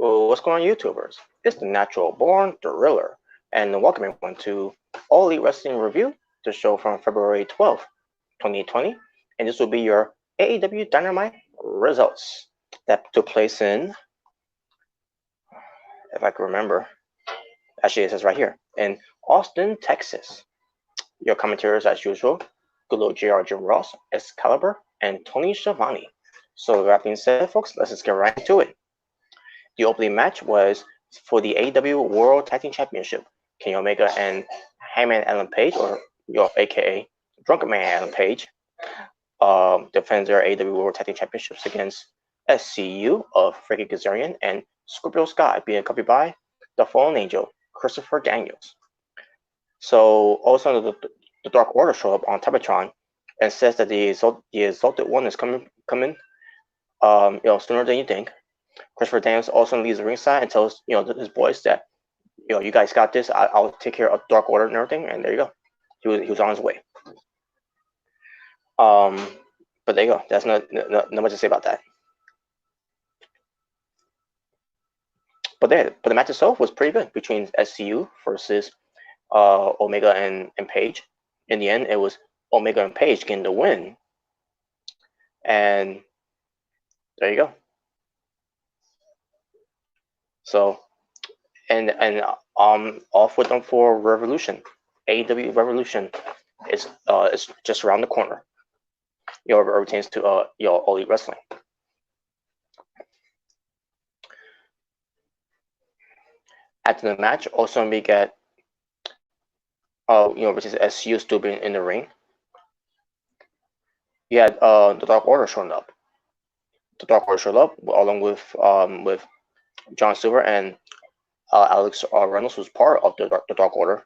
Well, what's going on, YouTubers? It's the Natural Born Thriller, and welcome everyone to All Elite Wrestling Review, the show from February 12th, 2020, and this will be your AEW Dynamite results that took place in, if I can remember, actually it says right here, in Austin, Texas. Your commentators, as usual, good old JR Jim Ross, Excalibur, and Tony Schiavone. So with that being said, folks, let's just get right into it. The opening match was for the AEW World Tag Team Championship. Kenny Omega and Hangman Adam Page, or aka Drunken Man Adam Page, defends their AEW World Tag Team Championships against SCU of Frankie Kazarian and Scorpio Sky, being accompanied by the Fallen Angel, Christopher Daniels. So also the Dark Order show up on Titantron and says that the Exalted One is coming sooner than you think. Christopher Daniels also leaves the ringside and tells his boys that you guys got this. I'll take care of Dark Order and everything. And there you go. He was on his way. But there you go. That's not much to say about that. But the match itself was pretty good between SCU versus Omega and Page. In the end, it was Omega and Page getting the win. And there you go. So, and off with them for Revolution. AEW Revolution is just around the corner. It pertains to All Elite Wrestling. After the match, also we get versus SCU still being in the ring. You had the Dark Order showing up. The Dark Order showed up along with John Silver and Alex Reynolds, who's part of the Dark Order.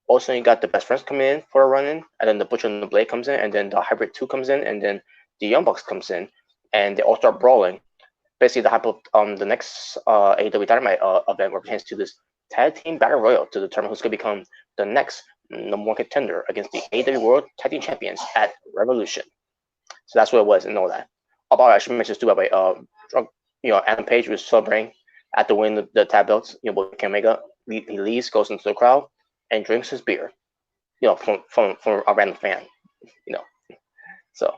Also, you got the Best Friends coming in for a run-in, and then the Butcher and the Blade comes in, and then the Hybrid 2 comes in, and then the Young Bucks comes in, and they all start brawling. Basically, the hype of the next AEW Dynamite event pertains to this Tag Team Battle Royal to determine who's going to become the next number one contender against the AEW World Tag Team Champions at Revolution. So that's what it was and all that. I should mention this too, by the way. Adam Page was celebrating at the win the tag belts. Kenny Omega, he leaves, goes into the crowd, and drinks his beer. From a random fan. So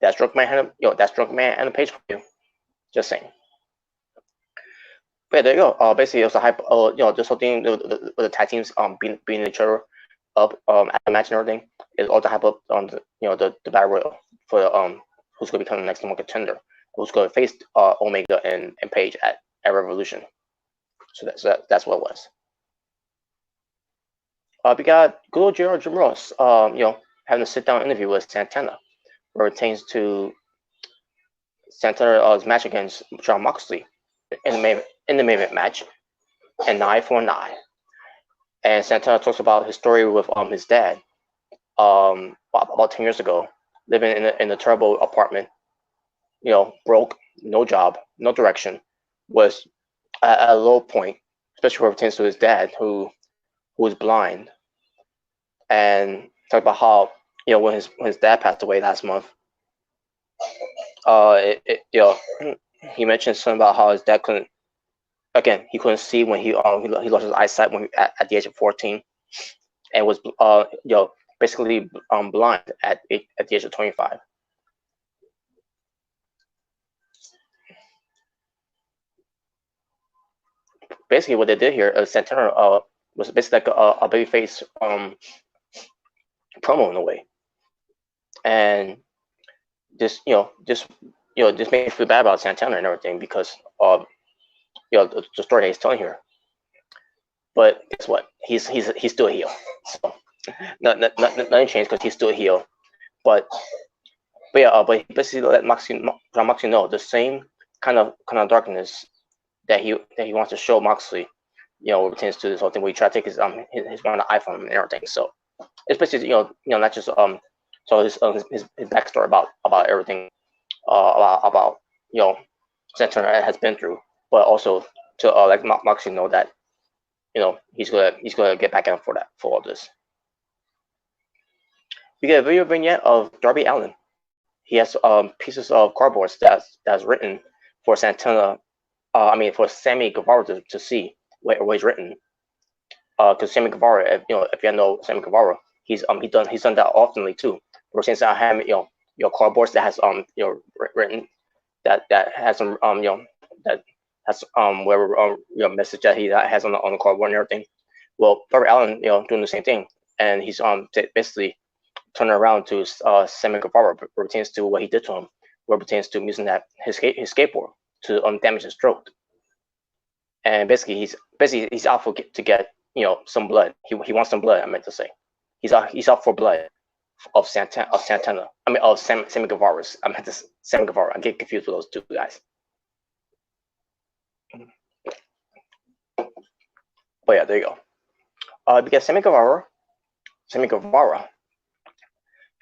that's Drunk Man. That's Drunk Man Adam Page for you. Just saying. But yeah, there you go. Basically, it was a hype. This whole thing with the tag teams beating each other up at the match and everything is all the hype up on the battle royal for who's going to become the next number one contender, who's going to face Omega and Page at Revolution. So that's what it was. We got good old JR Jim Ross, having a sit-down interview with Santana, where it pertains to Santana's match against Jon Moxley in the main event match, and 9 for 9. And Santana talks about his story with his dad, about 10 years ago, living in a terrible apartment, broke, no job, no direction, was at a low point, especially where it pertains to his dad, who was blind, and talk about how when his dad passed away last month, he mentioned something about how his dad he couldn't see when he lost his eyesight at the age of 14, and was basically blind at the age of 25. Basically, what they did here, Santana was basically like a babyface promo in a way, and this made me feel bad about Santana and everything because of the story that he's telling here. But guess what? He's still a heel. So nothing changed because he's still a heel. But he basically let Jon Moxley know the same kind of darkness that he wants to show Moxley. Pertains to this whole thing where he tried to take his one iPhone and everything. So it's basically not just so his backstory about everything about Santana has been through, but also to let Moxley know that he's gonna get back in for all this. We get a video vignette of Darby Allin. He has pieces of cardboard that's written for Santana I mean, for Sammy Guevara to see where it's written, because Sammy Guevara, if you know Sammy Guevara, he's done that oftenly too. Or since I have cardboards that has written that has some that has whatever message that he has on the cardboard and everything. Well, Barry Allen doing the same thing, and he's basically turning around to Sammy Guevara pertains to what he did to him, what pertains to using that his skateboard to damage his throat. And basically he's out to get some blood. He wants some blood. I meant to say he's out for blood of Santana. I mean of Sammy Guevara's. I meant to Sammy Guevara. I get confused with those two guys. But yeah, there you go. Because Sammy Guevara,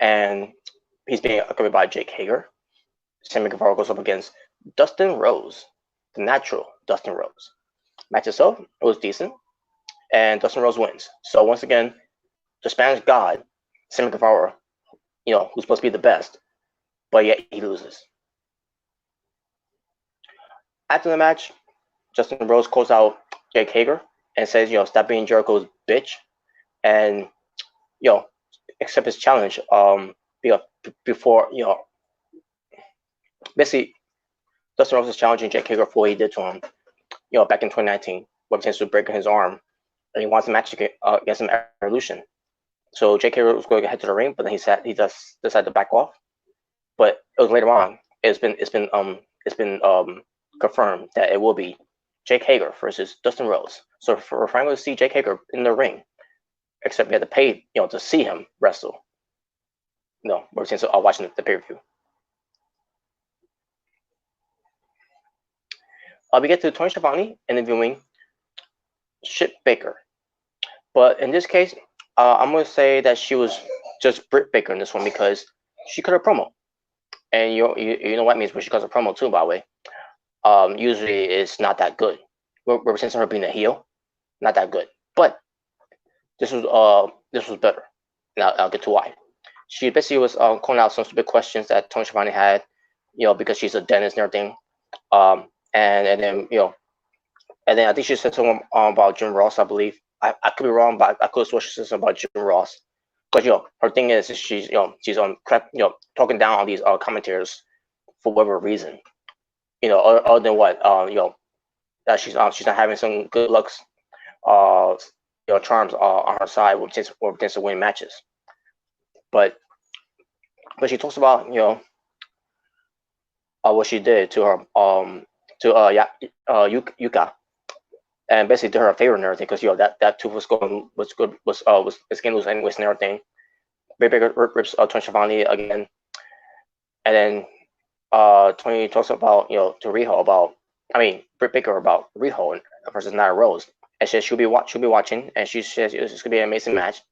and he's being accompanied by Jake Hager. Sammy Guevara goes up against Dustin Rose, the natural Dustin Rose. Match itself, it was decent, and Dustin Rose wins. So once again, the Spanish God, Sammy Guevara, who's supposed to be the best, but yet he loses. After the match, Dustin Rose calls out Jake Hager and says, stop being Jericho's bitch, and accept his challenge. Before basically, Dustin Rose is challenging Jake Hager for what he did to him, back in 2019, what potentially breaking his arm, and he wants a match against him at Evolution. So Jake Hager was going to head to the ring, but then he decided to back off. But it was later on. It's been confirmed that it will be Jake Hager versus Dustin Rose. So we're finally going to see Jake Hager in the ring, except we had to pay to see him wrestle. We're watching the pay-per-view. We get to Tony Schiavone interviewing Britt Baker, but in this case, I'm going to say that she was just Britt Baker in this one because she cut a promo, and you know what means when she cuts a promo too. By the way, usually it's not that good. Representing her being a heel, not that good, but this was better. Now I'll get to why. She basically was calling out some stupid questions that Tony Schiavone had, because she's a dentist and everything. And then I think she said something about Jim Ross. I believe I could be wrong, but I could have sworn she said something about Jim Ross. Because her thing is she's talking down on these commentators for whatever reason. Other than what that she's not having some good looks, charms on her side with potential win matches. But she talks about what she did to her Yuka, and basically did her a favor and everything because that tooth was going getting loose anyways and everything. Britt Baker rips Tony Schiavone again, and then Tony talks about to Riho Britt Baker about Riho versus Nyla Rose, and says she'll be watching, and she says it's gonna be an amazing match,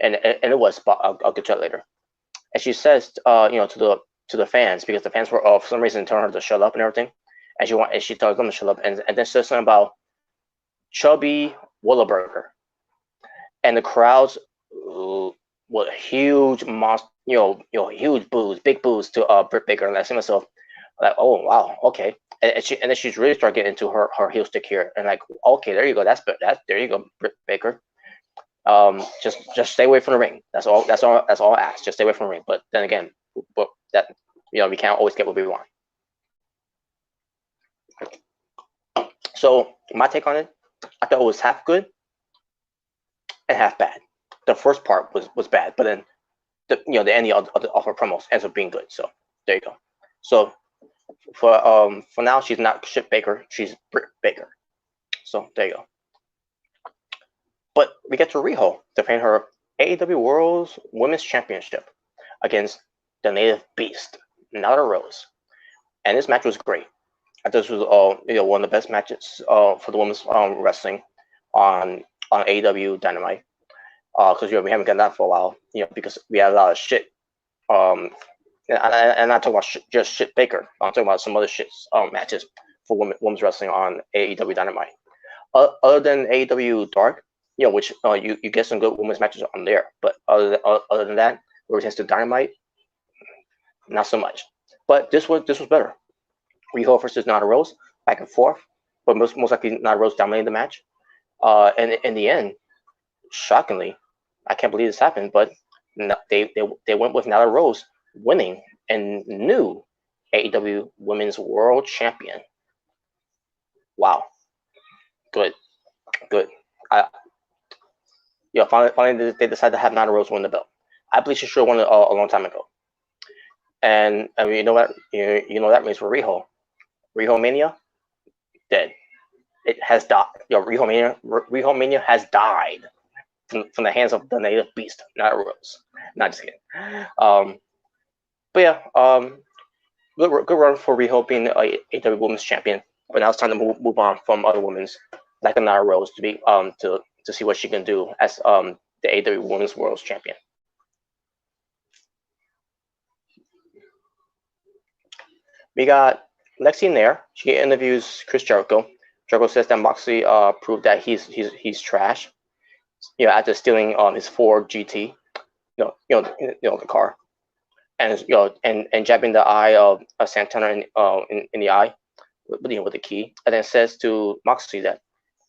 and it was. But I'll get to that later. And she says to the fans, because the fans were for some reason telling her to shut up and everything, and she tells them to shut up, and then says something about Chubby Whataburger, and the crowds were huge huge boos, big boos to Britt Baker, and I see myself like, oh wow, okay, and then she's really started getting into her heel stick here, and like, okay, there you go, there you go, Britt Baker. Just stay away from the ring. That's all I ask. Just stay away from the ring. But then again, that we can't always get what we want. So my take on it, I thought it was half and half bad. The first part was bad, but then the ending of her promos ends up being good. So there you go. So for now, she's not Britt Baker, she's Britt Baker. So there you go. But we get to Riho defending her AEW World's Women's Championship against the Native Beast, Nyla Rose, and this match was great. I thought this was one of the best matches for the women's wrestling on AEW Dynamite, because we haven't gotten that for a while, because we had a lot of shit. And I'm not talking about just Britt Baker. I'm talking about some other shit matches for women's wrestling on AEW Dynamite. Other than AEW Dark, which you get some good women's matches on there, but other than that, where it tends to Dynamite, not so much. But this was better. Riho versus Nyla Rose, back and forth. but most likely Nyla Rose dominated the match. And in the end, shockingly, I can't believe this happened, but they went with Nyla Rose winning and new AEW Women's World Champion. Wow, good. Finally they decided to have Nyla Rose win the belt. I believe she should have won it a long time ago. And I mean, you know what? You know that means for Riho. Riho Mania, dead. It has died. Riho Mania has died from the hands of the native beast, Nyla Rose. Not just kidding. But yeah, good run for Riho being a AEW Women's Champion. But now it's time to move on from other women's, like Nyla Rose, to be to see what she can do as the AEW Women's World Champion. We got Lexi Nair. She interviews Chris Jericho. Jericho says that Moxley proved that he's trash. After stealing his Ford GT, the car, and and jabbing the eye of Santana in the eye with the key, and then says to Moxley that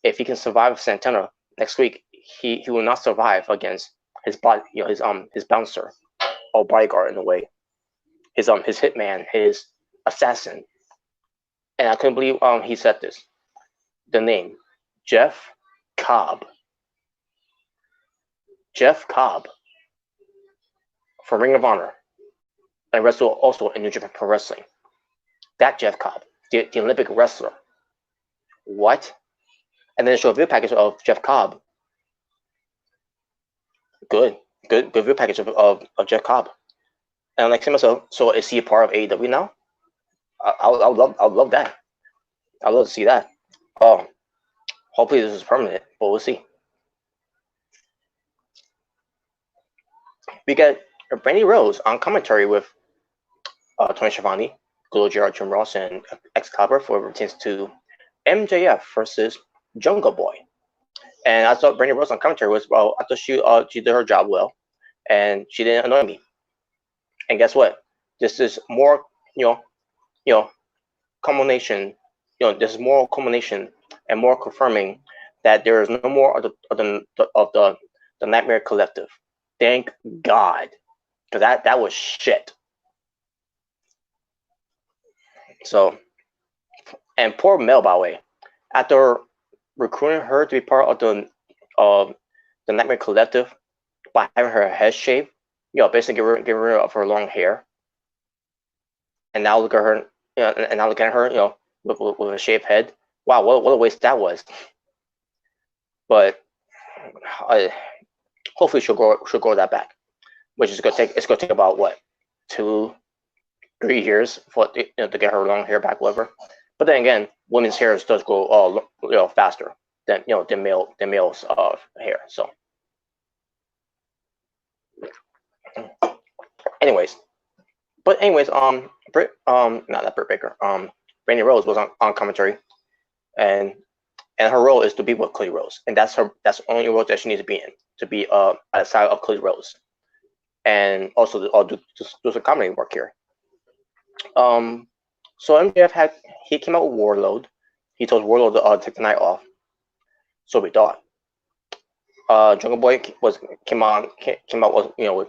if he can survive Santana next week, he will not survive against his body, his bouncer or bodyguard in a way, his hitman, his assassin. And I couldn't believe he said this. The name Jeff Cobb. Jeff Cobb from Ring of Honor and wrestled also in New Japan Pro Wrestling. That Jeff Cobb, the Olympic wrestler. What? And then they show a video package of Jeff Cobb. Good video package of Jeff Cobb. And I'm like to myself, so is he a part of AEW now? I would love that. I'd love to see that. Oh, hopefully this is permanent, but we'll see. We get Brandy Rose on commentary with Tony Schiavone, Golo Gerard, Jim Ross, and Excalibur for pertains to MJF versus Jungle Boy. And I thought Brandy Rose on commentary was, well, I thought she did her job well, and she didn't annoy me. And guess what? This is more, culmination. This is more culmination and more confirming that there is no more of the Nightmare Collective. Thank God, because that was shit. So, and poor Mel, by the way, after recruiting her to be part of the Nightmare Collective by having her head shaved, basically getting rid of her long hair, and now look at her, and now look at her, with a shaved head. Wow, what a waste that was. But hopefully she'll grow that back, which is gonna take about what, 2-3 years for to get her long hair back, whatever. But then again, women's hair does grow faster than males hair. So, anyways, not Britt Baker. Brandy Rose was on commentary, and her role is to be with Cody Rhodes, and that's the only role that she needs to be in, to be at the side of Cody Rhodes, and also do some comedy work here. So MJF he came out with Warlord. He told Warlord to take the night off. So we thought. Jungle Boy came out with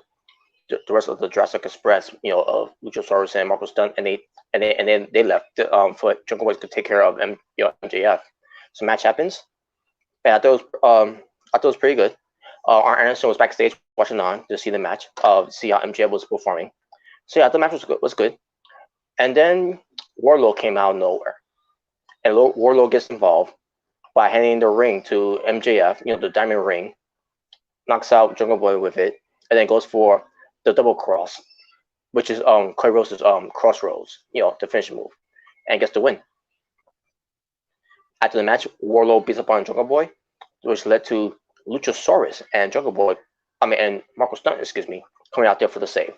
with the rest of the Jurassic Express, of Luchasaurus and Marco Stunt, and then they left for Jungle Boy to take care of MJF. So match happens, and I thought it was pretty good. Arn Anderson was backstage watching on to see the match, see how MJF was performing. So yeah, the match was good. And then Warlord came out of nowhere, and Warlord gets involved by handing the ring to MJF, the diamond ring, knocks out Jungle Boy with it, and then goes for the double cross, which is Cody Rhodes' crossroads, the finishing move, and gets the win. After the match, Warlord beats up on Jungle Boy, which led to Luchasaurus and and Marco Stunt, coming out there for the save.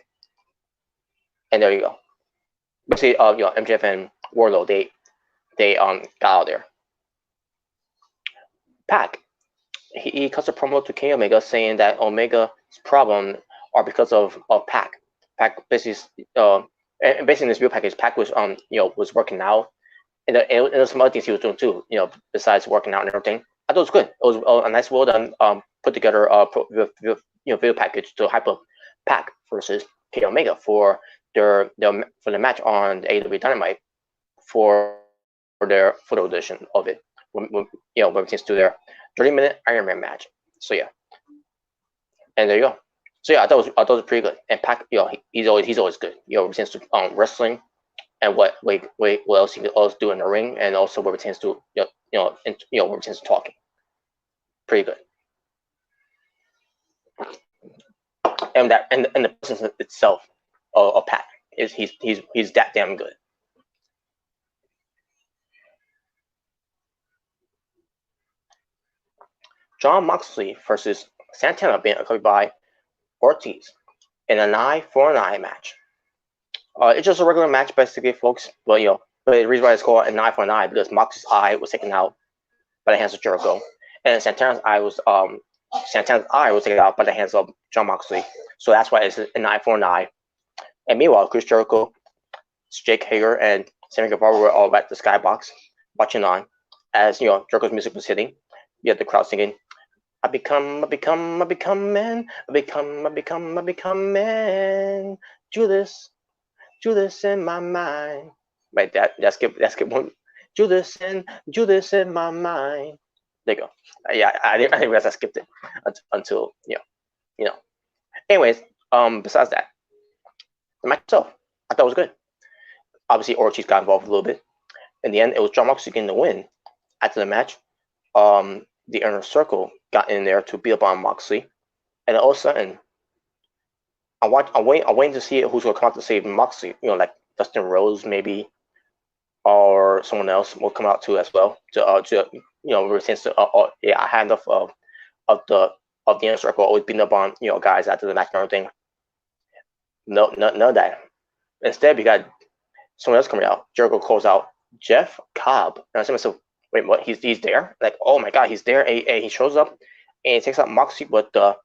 And there you go. Basically, MJF and Warlord, they got out there. Pac, he cuts a promo to Kenny Omega saying that Omega's problem are because of Pac. Pac basically, and basically in this video package, Pac was was working out and there's some other things he was doing too. Besides working out and everything. I thought it was good. It was a nice, well done, put together video package to hype up Pac versus Kenny Omega for the match on the AEW Dynamite for the edition of it. When everything's to their 30-minute Iron Man match. So yeah, and there you go. So yeah, I thought it was pretty good. And Pac, he's always good. Pertains to wrestling and what else he can also do in the ring, and also what pertains to what pertains to talking. Pretty good. And the person itself of Pac is he's that damn good. Jon Moxley versus Santana being accompanied by Ortiz in an eye for an eye match. It's just a regular match, basically, folks. But the reason why it's called an eye for an eye because Moxley's eye was taken out by the hands of Jericho, and Santana's eye was taken out by the hands of Jon Moxley. So that's why it's an eye for an eye. And meanwhile, Chris Jericho, Jake Hager, and Sammy Guevara were all at the skybox watching on as Jericho's music was hitting. You had the crowd singing, I become man. Do this in my mind. Right, that's good one. Do this in my mind. There you go. Yeah, I didn't realize I skipped it until Anyways, besides that, the match itself, I thought it was good. Obviously, Ortiz got involved a little bit. In the end, it was Jon Moxley getting the win. After the match, the Inner Circle got in there to beat up on Moxley, and all of a sudden, I'm waiting to see who's going to come out to save Moxley. Like Dustin Rhodes maybe, or someone else will come out too as well. Since I had enough of the Inner Circle always beating up on guys after the match and everything. No, none of that. Instead, we got someone else coming out. Jericho calls out Jeff Cobb, and I said to myself, wait, what? He's there? Like, oh my God, he's there! And he shows up, and he takes out Moxley with the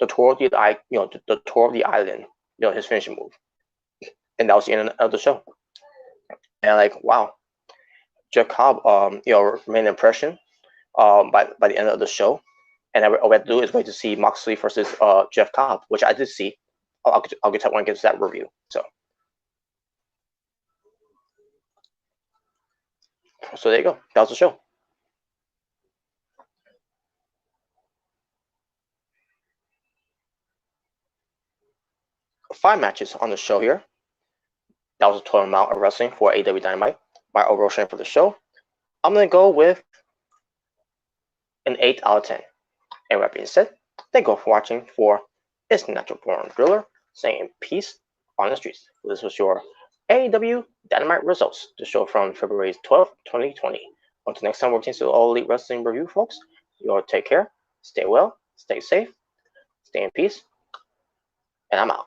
tour of the eye, the tour of the island, his finishing move, and that was the end of the show. And like, wow, Jeff Cobb, made an impression, by the end of the show, and all we have to do is wait to see Moxley versus Jeff Cobb, which I did see. I'll get to when I get to that review. So there you go. That was the show. Five matches on the show here. That was a total amount of wrestling for AEW Dynamite. My overall rating for the show, I'm going to go with an 8 out of 10. And with that being said, thank you all for watching for It's Natural Born Driller, saying peace on the streets. This was your AEW Dynamite results, the show from February 12th, 2020. Until next time, we're continuing to All Elite Wrestling Review, folks. You all take care, stay well, stay safe, stay in peace, and I'm out.